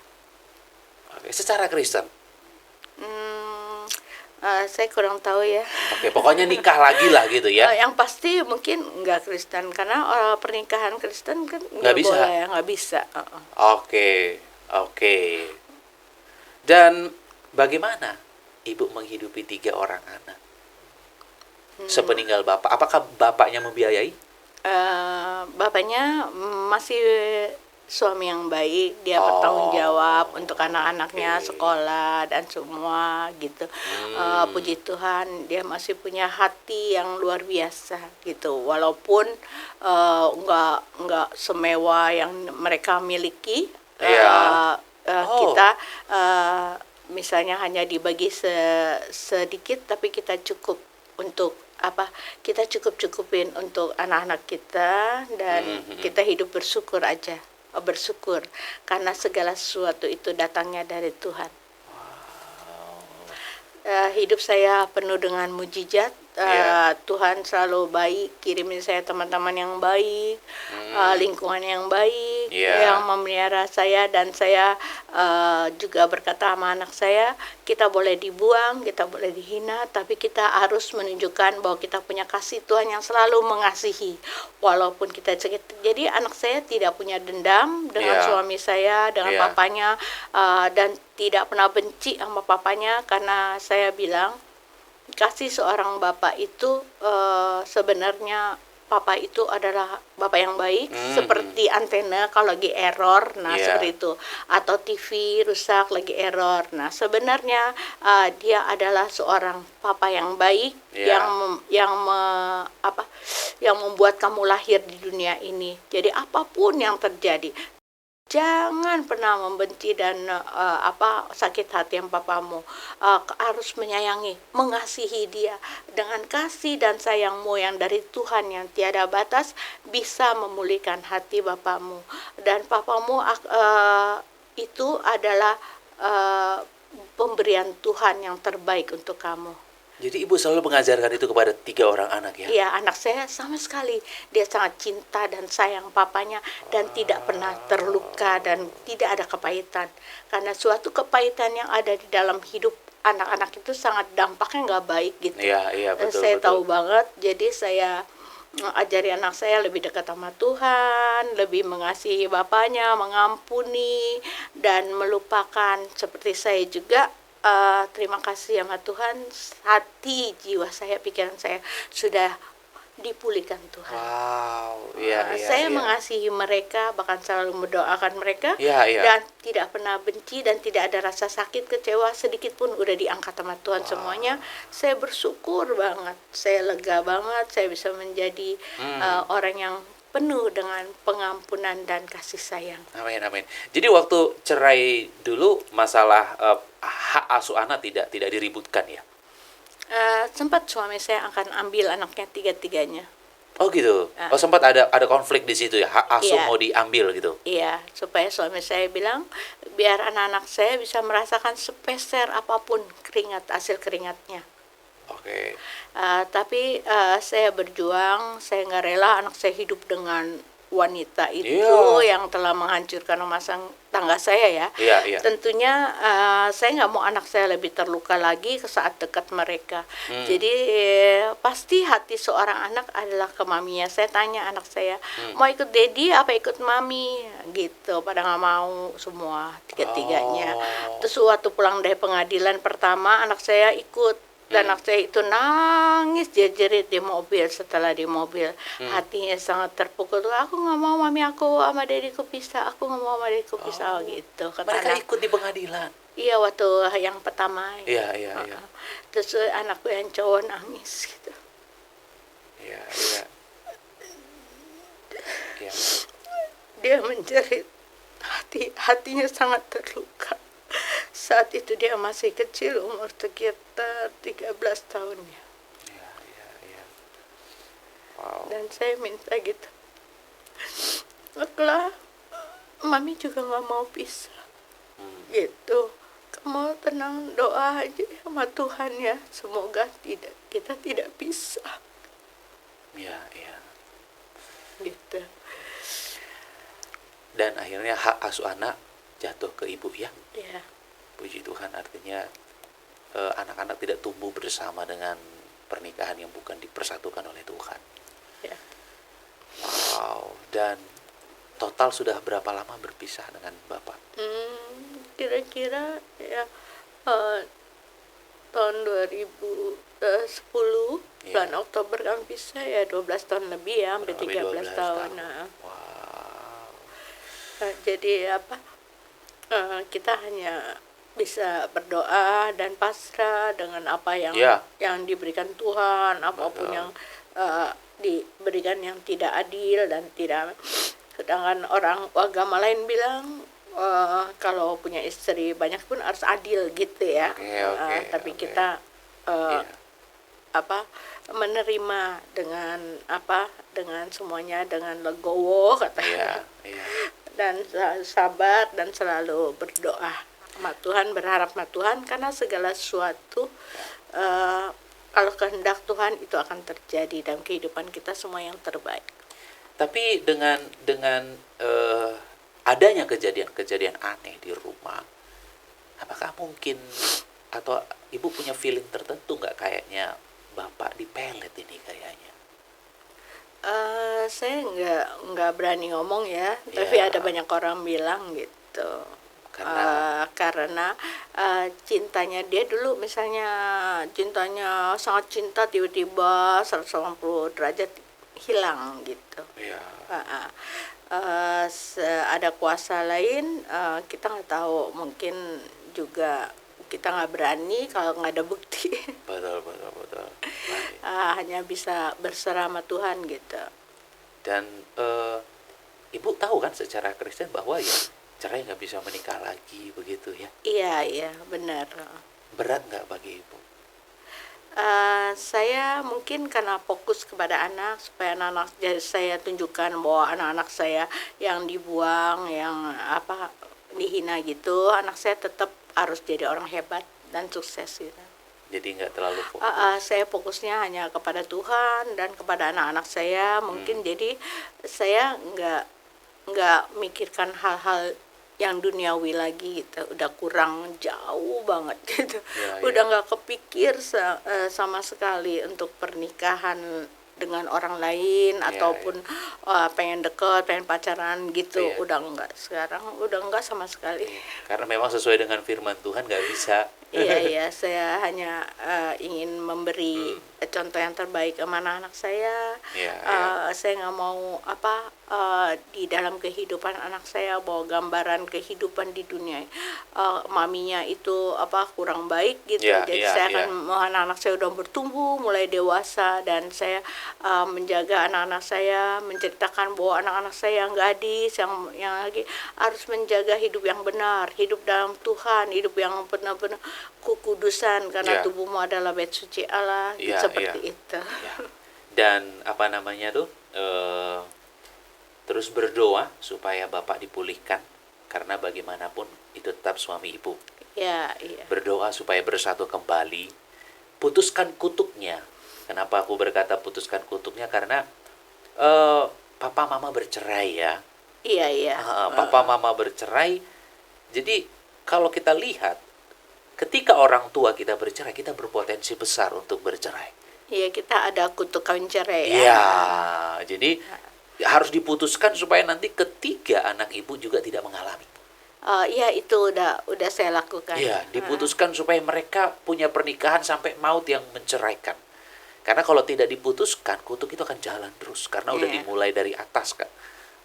Oke, secara Kristen. Saya kurang tahu ya. Oke, pokoknya nikah lagi lah gitu ya. Yang pasti mungkin nggak Kristen, karena pernikahan Kristen kan Nggak bisa. boleh, nggak bisa. Oke, oke. Dan bagaimana ibu menghidupi 3 orang anak? Sepeninggal bapak, apakah bapaknya membiayai? Bapaknya masih suami yang baik, dia Oh, bertanggung jawab untuk anak-anaknya oke. sekolah dan semua gitu. Puji Tuhan dia masih punya hati yang luar biasa gitu, walaupun nggak semewah yang mereka miliki. Iya. Kita misalnya hanya dibagi sedikit, tapi kita cukup untuk kita cukupin untuk anak-anak kita, dan kita hidup bersyukur aja, bersyukur karena segala sesuatu itu datangnya dari Tuhan. Hidup saya penuh dengan mujizat. Iya. Tuhan selalu baik, kirimin saya teman-teman yang baik, lingkungan yang baik, Iya. yang memelihara saya, dan saya juga berkata sama anak saya, kita boleh dibuang, kita boleh dihina, tapi kita harus menunjukkan bahwa kita punya kasih Tuhan yang selalu mengasihi walaupun kita sakit. Jadi anak saya tidak punya dendam dengan Iya. suami saya, dengan Iya. papanya, dan tidak pernah benci sama papanya, karena saya bilang kasih seorang bapak itu sebenarnya papa itu adalah bapak yang baik, seperti antena kalau lagi error, nah seperti itu, atau TV rusak lagi error. Nah sebenarnya dia adalah seorang papa yang baik, yang membuat kamu lahir di dunia ini. Jadi apapun yang terjadi, jangan pernah membenci dan sakit hati yang papamu. Harus menyayangi, mengasihi dia dengan kasih dan sayangmu yang dari Tuhan yang tiada batas, bisa memulihkan hati bapamu. Dan papamu itu adalah pemberian Tuhan yang terbaik untuk kamu. Jadi ibu selalu mengajarkan itu kepada 3 orang anak ya? Iya, anak saya sama sekali. Dia sangat cinta dan sayang papanya dan tidak pernah terluka dan tidak ada kepahitan. Karena suatu kepahitan yang ada di dalam hidup anak-anak itu sangat dampaknya nggak baik gitu. Iya, betul. Saya tahu banget, jadi saya ajari anak saya lebih dekat sama Tuhan, lebih mengasihi bapaknya, mengampuni, dan melupakan. Seperti saya juga, terima kasih sama Tuhan, hati, jiwa saya, pikiran saya sudah dipulihkan Tuhan. Wow, saya mengasihi mereka, bahkan selalu mendoakan mereka, dan tidak pernah benci dan tidak ada rasa sakit, kecewa sedikit pun udah diangkat sama Tuhan semuanya. Saya bersyukur banget, saya lega banget, saya bisa menjadi orang yang penuh dengan pengampunan dan kasih sayang. Amin. Jadi waktu cerai dulu masalah hak asuh anak tidak diributkan ya? Sempat suami saya akan ambil anaknya 3-3-nya. Oh gitu. Sempat ada konflik di situ ya, hak asuh mau diambil gitu. Iya, supaya suami saya bilang biar anak-anak saya bisa merasakan sepeser apapun hasil keringatnya. Oke. Tapi saya berjuang, saya nggak rela anak saya hidup dengan wanita itu yang telah menghancurkan rumah tangga saya ya. Tentunya saya nggak mau anak saya lebih terluka lagi saat dekat mereka. Jadi pasti hati seorang anak adalah ke maminya. Saya tanya anak saya, mau ikut daddy apa ikut mami gitu. Pada nggak mau semua, 3-3-nya. Terus waktu pulang dari pengadilan pertama anak saya ikut. Dan anak saya itu nangis jerit di mobil. Setelah di mobil hatinya sangat terpukul. Aku nggak mau mami, aku sama dediku pisah, aku nggak mau sama dediku pisah gitu. Mereka ikut di pengadilan? Iya, waktu yang pertama. Iya. Terus anakku yang cowok nangis gitu. Iya. Dia menjerit, hatinya sangat terluka. Saat itu dia masih kecil, umur sekitar 13 tahun ya. Iya. Wow. Dan saya minta gitu. Setelah mami juga nggak mau pisah. Gitu. Kamu tenang, doa aja sama Tuhan ya. Semoga kita tidak pisah. Iya. Gitu. Dan akhirnya hak asuh anak jatuh ke ibu ya. Iya. Puji Tuhan, artinya anak-anak tidak tumbuh bersama dengan pernikahan yang bukan dipersatukan oleh Tuhan. Ya. Wow. Dan total sudah berapa lama berpisah dengan Bapak? Kira-kira ya tahun 2010 bulan Oktober kami pisah ya, 12 tahun lebih ya, hampir 13 tahun. Nah. Wow. Jadi kita hanya bisa berdoa dan pasrah dengan apa yang diberikan Tuhan, apapun yang diberikan yang tidak adil dan tidak. Sedangkan orang agama lain bilang kalau punya istri banyak pun harus adil gitu ya. Tapi kita menerima dengan semuanya dengan legowo katanya. Dan sabar dan selalu berdoa sama Tuhan, berharap sama Tuhan, karena segala sesuatu kalau kehendak Tuhan itu akan terjadi dalam kehidupan kita, semua yang terbaik. Tapi dengan adanya kejadian aneh di rumah, apakah mungkin atau ibu punya feeling tertentu nggak, kayaknya Bapak dipelet ini kayaknya? Saya nggak berani ngomong ya, tapi ada banyak orang bilang gitu. Karena cintanya dia dulu, misalnya cintanya sangat cinta, tiba-tiba 180 derajat hilang gitu. Ya. Uh, ada kuasa lain, kita nggak tahu, mungkin juga kita nggak berani kalau nggak ada bukti. Betul, betul, betul. Baik. Hanya bisa berserah sama Tuhan gitu. Dan Ibu tahu kan secara Kristen bahwa ya cerai nggak bisa menikah lagi begitu ya? Iya benar. Berat nggak bagi Ibu? Saya mungkin karena fokus kepada anak, supaya anak-anak saya tunjukkan bahwa anak-anak saya yang dibuang, yang dihina gitu, anak saya tetap harus jadi orang hebat dan sukses gitu. Jadi nggak terlalu fokus. Saya fokusnya hanya kepada Tuhan dan kepada anak-anak saya, mungkin jadi saya nggak mikirkan hal-hal yang duniawi lagi gitu, udah kurang jauh banget gitu. Udah nggak kepikir sama sekali untuk pernikahan dengan orang lain ataupun pengen deket, pengen pacaran gitu. Udah nggak, sekarang udah nggak sama sekali. Karena memang sesuai dengan firman Tuhan nggak bisa. Iya, saya hanya ingin memberi contoh yang terbaik ke anak saya. Saya nggak mau di dalam kehidupan anak saya bawa gambaran kehidupan di dunia. Maminya itu kurang baik gitu. Jadi saya akan mau anak-anak saya udah bertumbuh, mulai dewasa, dan saya menjaga anak-anak saya, menceritakan bahwa anak-anak saya yang gadis yang lagi harus menjaga hidup yang benar, hidup dalam Tuhan, hidup yang benar-benar kekudusan, karena tubuhmu adalah bait suci Allah, seperti itu. Dan terus berdoa supaya Bapak dipulihkan, karena bagaimanapun itu tetap suami Ibu. Berdoa supaya bersatu kembali, putuskan kutuknya. Kenapa aku berkata putuskan kutuknya? Karena papa mama bercerai ya. Papa mama bercerai. Jadi kalau kita lihat, ketika orang tua kita bercerai, kita berpotensi besar untuk bercerai. Kita ada kutukan cerai. Jadi harus diputuskan supaya nanti ketiga anak Ibu juga tidak mengalami. Itu udah saya lakukan. Diputuskan supaya mereka punya pernikahan sampai maut yang menceraikan. Karena kalau tidak diputuskan, kutuk itu akan jalan terus. Karena udah dimulai dari atas, Kak.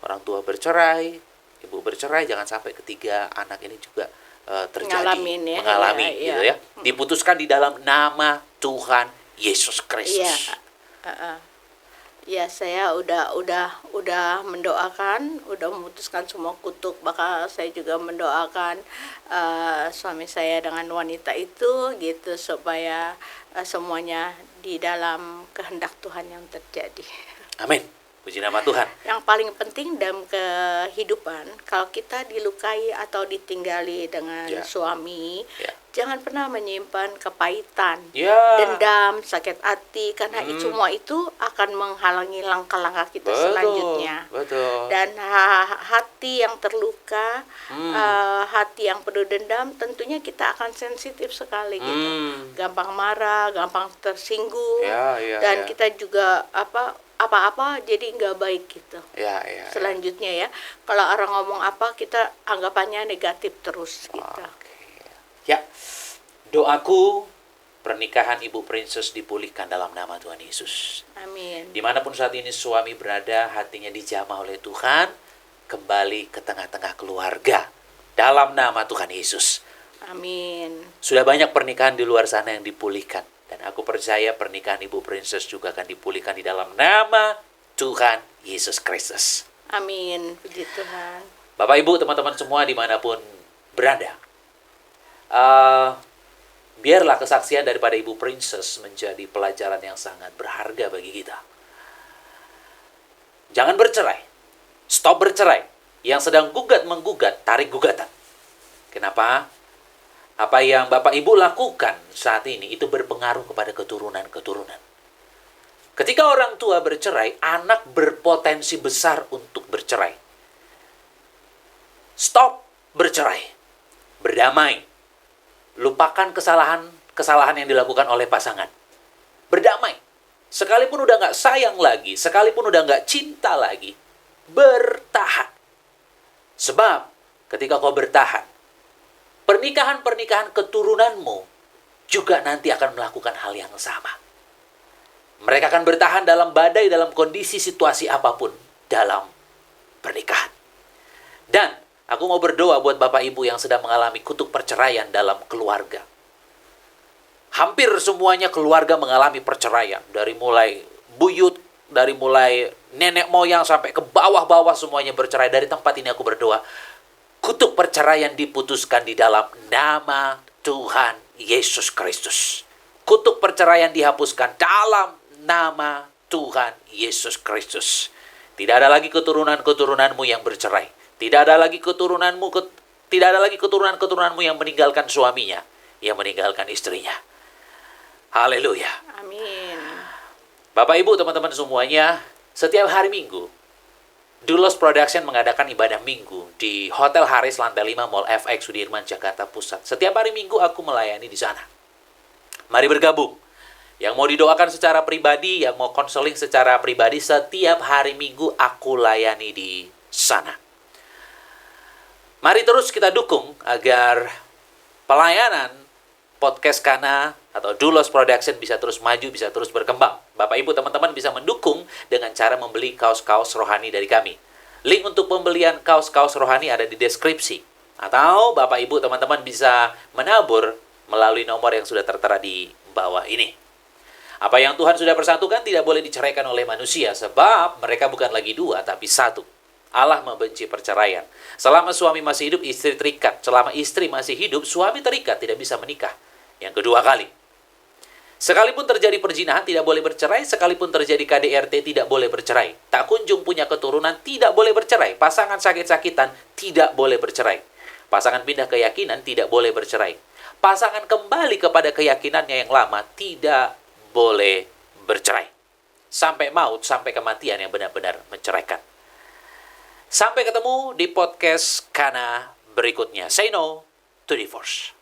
Orang tua bercerai, Ibu bercerai, jangan sampai ketiga anak ini juga terjadi mengalami gitu ya. Diputuskan di dalam nama Tuhan Yesus Kristus. Saya udah mendoakan, udah memutuskan semua kutuk. Bakal saya juga mendoakan suami saya dengan wanita itu gitu, supaya semuanya di dalam kehendak Tuhan yang terjadi. Amin. Puji nama Tuhan. Yang paling penting dalam kehidupan, kalau kita dilukai atau ditinggali dengan suami, jangan pernah menyimpan kepahitan, dendam, sakit hati, karena semua itu akan menghalangi langkah-langkah kita selanjutnya. Dan hati yang terluka, hati yang penuh dendam, tentunya kita akan sensitif sekali gitu. Gampang marah, gampang tersinggung, dan kita juga apa-apa jadi nggak baik gitu. Selanjutnya kalau orang ngomong apa, kita anggapannya negatif terus gitu. Doaku pernikahan Ibu Princess dipulihkan dalam nama Tuhan Yesus. Amin. Dimanapun saat ini suami berada, hatinya dijamah oleh Tuhan, kembali ke tengah-tengah keluarga dalam nama Tuhan Yesus. Amin. Sudah banyak pernikahan di luar sana yang dipulihkan. Dan aku percaya pernikahan Ibu Princess juga akan dipulihkan di dalam nama Tuhan Yesus Kristus. Amin. Puji Tuhan. Bapak Ibu, teman-teman semua dimanapun berada. Biarlah kesaksian daripada Ibu Princess menjadi pelajaran yang sangat berharga bagi kita. Jangan bercerai. Stop bercerai. Yang sedang menggugat, tarik gugatan. Kenapa? Apa yang Bapak Ibu lakukan saat ini itu berpengaruh kepada keturunan-keturunan. Ketika orang tua bercerai, anak berpotensi besar untuk bercerai. Stop bercerai. Berdamai. Lupakan kesalahan yang dilakukan oleh pasangan. Berdamai. Sekalipun udah gak sayang lagi, sekalipun udah gak cinta lagi, bertahan. Sebab ketika kau bertahan, pernikahan-pernikahan keturunanmu juga nanti akan melakukan hal yang sama. Mereka akan bertahan dalam badai, dalam kondisi situasi apapun dalam pernikahan. Dan aku mau berdoa buat Bapak Ibu yang sedang mengalami kutuk perceraian dalam keluarga. Hampir semuanya keluarga mengalami perceraian. Dari mulai buyut, dari mulai nenek moyang sampai ke bawah-bawah semuanya bercerai. Dari tempat ini aku berdoa, kutuk perceraian diputuskan di dalam nama Tuhan Yesus Kristus. Kutuk perceraian dihapuskan dalam nama Tuhan Yesus Kristus. Tidak ada lagi keturunan-keturunanmu yang bercerai. Tidak ada lagi keturunan-keturunanmu yang meninggalkan suaminya, yang meninggalkan istrinya. Haleluya. Amin. Bapak Ibu, teman-teman semuanya, setiap hari Minggu Dulos Production mengadakan ibadah minggu di Hotel Haris lantai 5 Mall FX Sudirman, Jakarta Pusat. Setiap hari Minggu aku melayani di sana. Mari bergabung. Yang mau didoakan secara pribadi, yang mau konseling secara pribadi, setiap hari Minggu aku layani di sana. Mari terus kita dukung agar pelayanan Podcast Kana atau Dulos Production bisa terus maju, bisa terus berkembang. Bapak Ibu teman-teman bisa mendukung dengan cara membeli kaos-kaos rohani dari kami. Link untuk pembelian kaos-kaos rohani ada di deskripsi. Atau Bapak Ibu teman-teman bisa menabur melalui nomor yang sudah tertera di bawah ini. Apa yang Tuhan sudah persatukan tidak boleh diceraikan oleh manusia, sebab mereka bukan lagi dua, tapi satu. Allah membenci perceraian. Selama suami masih hidup, istri terikat. Selama istri masih hidup, suami terikat, tidak bisa menikah. Yang kedua kali. Sekalipun terjadi perzinahan, tidak boleh bercerai. Sekalipun terjadi KDRT, tidak boleh bercerai. Tak kunjung punya keturunan, tidak boleh bercerai. Pasangan sakit-sakitan, tidak boleh bercerai. Pasangan pindah keyakinan, tidak boleh bercerai. Pasangan kembali kepada keyakinannya yang lama, tidak boleh bercerai. Sampai maut, sampai kematian yang benar-benar menceraikan. Sampai ketemu di podcast Kana berikutnya. Say no to divorce.